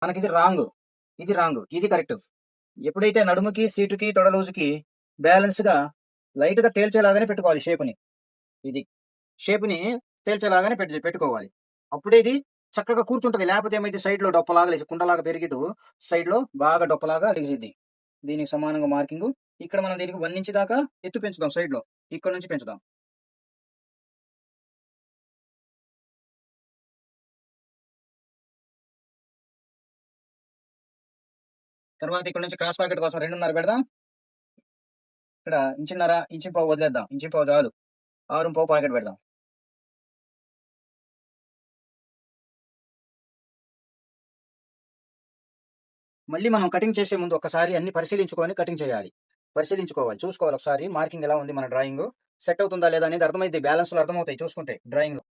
మనకి ఇది రాంగ్, ఇది కరెక్ట్. ఎప్పుడైతే నడుముకి, సీటుకి, తొడ లూజుకి బ్యాలెన్స్‌గా లైట్‌గా తేల్చేలాగానే పెట్టుకోవాలి షేపుని. ఇది. షేపుని తేల్చేలాగానే పెట్టుకోవాలి. అప్పుడే ఇది చక్కగా కూర్చుంటది. లేపోతే ఏమైద్ది సైడ్‌లో డొప్పలాగా లేసి కుండలాగా పెరిగిటు సైడ్‌లో బాగా డొప్పలాగా లెగిసిద్ది. దీనికి సమానంగా మార్కింగు. ఇక్కడ మనం దీనికి 1 ఇంచ్ దాకా ఎత్తు పెంచుదాం సైడ్‌లో. ఇక్కడి నుంచి పెంచుదాం. తర్వాత ఇక్కడ నుంచి క్రాస్ పాకెట్ కోసం 2.5 పెడదాం. ఇక్కడ ఇంచున్నర, ఇంచు పావు వదిలేద్దాం. ఇంచు పావు చాలు. 6.5 పాకెట్ పెడదాం. మళ్ళీ మనం కటింగ్ చేసే ముందు ఒక్కసారి అన్ని పరిశీలించుకొని కటింగ్ చేయాలి. పరిశీలించుకోవాలి. చూసుకోవాలి ఒకసారి మార్కింగ్ ఎలా ఉంది మన డ్రాయింగు. సెట్ అవుతుందా లేదా అనేది అర్థమైద్ది. బ్యాలెన్స్‌లు అర్థమవుతాయి చూసుకుంటే డ్రాయింగ్‌లో.